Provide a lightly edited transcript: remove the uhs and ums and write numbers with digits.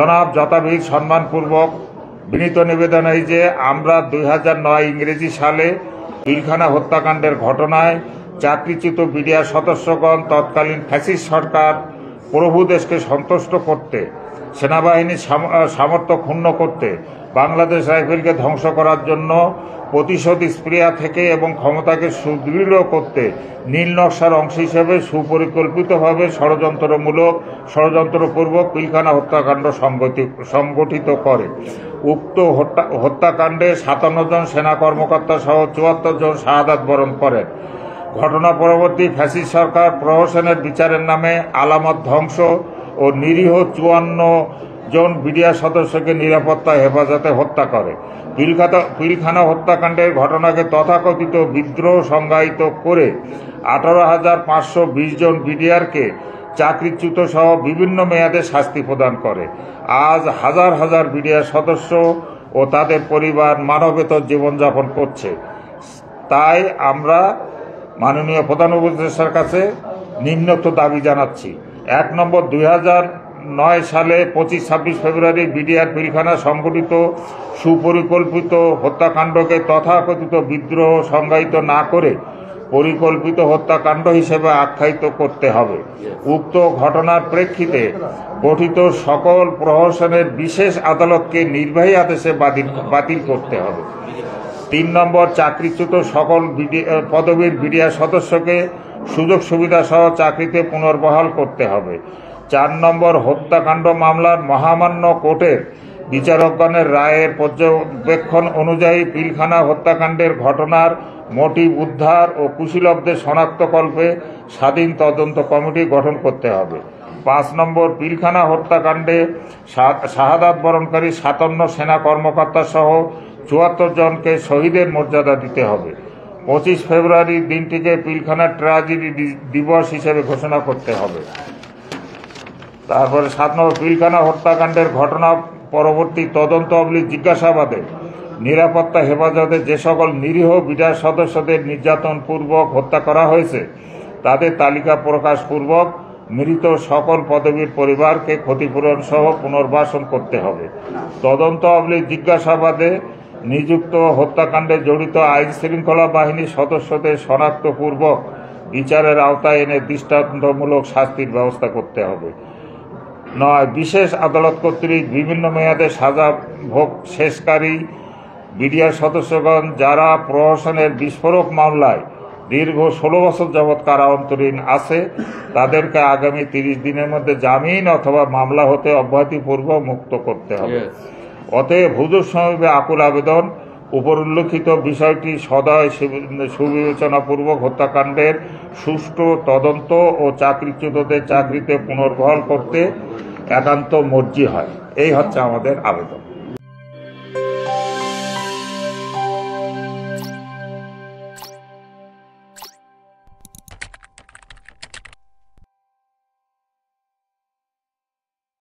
জনাব যথাবিহিত সম্মানপূর্বক বিনীত নিবেদন এই যে আমরা 2009 ইংরেজি সালে পিলখানা হত্যাকাণ্ডের ঘটনায় চাকরিচ্যুত বিডিআর সদস্যগণ তৎকালীন ফ্যাসিস্ট সরকার প্রভু দেশকে সন্তুষ্ট করতে, সেনাবাহিনীর সামর্থ্য ক্ষুণ্ণ করতে, বাংলাদেশ রাইফেলকে ধ্বংস করার জন্য প্রতিশোধ স্প্রিয়া থেকে এবং ক্ষমতাকে সুদৃঢ় করতে নীল নকশার অংশ হিসেবে সুপরিকল্পিতভাবে ষড়যন্ত্রপূর্বক পিলখানা হত্যাকাণ্ড সংগঠিত করে। উক্ত হত্যাকাণ্ডে 57 জন সেনা কর্মকর্তা সহ 74 জন শাহাদাত বরণ করেন। ঘটনা পরবর্তী ফ্যাসিস্ট সরকার প্রহসনের বিচারের নামে আলামত ধ্বংস ও নিরীহ 54 জন বিডিআর সদস্যকে নিরাপত্তা হেফাজতে হত্যা করে। পিলখানা হত্যাকাণ্ডের ঘটনাকে তথাকথিত বিদ্রোহ সংজ্ঞায়িত করে 18,520 জন বিডিআরকে চাকরিচ্যুত সহ বিভিন্ন মেয়াদে শাস্তি প্রদান করে। আজ হাজার হাজার বিডিআর সদস্য ও তাদের পরিবার মানবেতর জীবনযাপন করছে। তাই আমরা মাননীয় প্রধান উপদেষ্টার কাছে নিম্নোক্ত দাবি জানাচ্ছি। 1 নম্বর, 2009 সালে 25-26 ফেব্রুয়ারি বিডিআর পিলখানা সংগঠিত সুপরিকল্পিত হত্যাকাণ্ডকে তথাকথিত বিদ্রোহ সংজ্ঞায়িত না করে পরিকল্পিত হত্যাকাণ্ড হিসেবে আখ্যায়িত করতে হবে। উক্ত ঘটনার প্রেক্ষিতে গঠিত সকল প্রহসনের বিশেষ আদালতকে নির্বাহী আদেশে বাতিল করতে হবে। 3 নম্বর, চাকরিচ্যুত সকল পদবীর বিডিআর সদস্যকে সুযোগ সুবিধা সহ চাকরিতে পুনর্বহাল করতে হবে। 4 নম্বর, হত্যাকাণ্ড মামলার মহামান্য কোর্টের বিচারকগণের রায়ের পর্যবেক্ষণ অনুযায়ী পিলখানা হত্যাকাণ্ডের ঘটনার মোটিভ উদ্ধার ও কুশীলবদের শনাক্তকল্পে স্বাধীন তদন্ত কমিটি গঠন করতে হবে। 5 নম্বর, পিলখানা হত্যাকাণ্ডে শাহাদাত বরণকারী 57 সেনা কর্মকর্তা সহ 74 জনকে শহীদের মর্যাদা দিতে হবে। 25 ফেব্রুয়ারি দিনটিকে পিলখানা ট্র্যাজেডি দিবস হিসেবে ঘোষণা করতে হবে। তারপরে 7 নম্বর, পিলখানা হত্যাকাণ্ডের ঘটনা পরবর্তী তদন্ত জিজ্ঞাসাবাদে নিরাপত্তা হেফাজতে যে সকল নিরীহ বিডিআর সদস্যদের নির্যাতনপূর্বক হত্যা করা হয়েছে তাদের তালিকা প্রকাশপূর্বক মৃত সকল পদবীর পরিবারকে ক্ষতিপূরণ সহ পুনর্বাসন করতে হবে। তদন্ত জিজ্ঞাসাবাদে নিযুক্ত হত্যাকাণ্ডে জড়িত আইন শৃঙ্খলা বাহিনীর সদস্যদের শনাক্তপূর্বক বিচারের আওতায় এনে দৃষ্টান্তমূলক শাস্তির ব্যবস্থা করতে হবে। 9, বিশেষ আদালত কর্তৃক বিভিন্ন মেয়াদে সাজা ভোগ শেষকারী বিডিআর সদস্যগণ যারা প্রহসনের বিস্ফোরক মামলায় দীর্ঘ 16 বছর যাবৎ কারা অন্তরীণ আছে তাদেরকে আগামী 30 দিনের মধ্যে জামিন অথবা মামলা হতে অব্যাহতিপূর্বক মুক্ত করতে হবে। অতএব হুজুর সমীপে আকুল আবেদন, উপরোল্লিখিত বিষয়টি সদয় সুবিবেচনাপূর্বক হত্যাকাণ্ডের সুষ্ঠু তদন্ত ও চাকরিচ্যুতদের চাকরিতে পুনর্বহাল করতে একান্ত মর্জি হয়। এই হচ্ছে আমাদের আবেদন।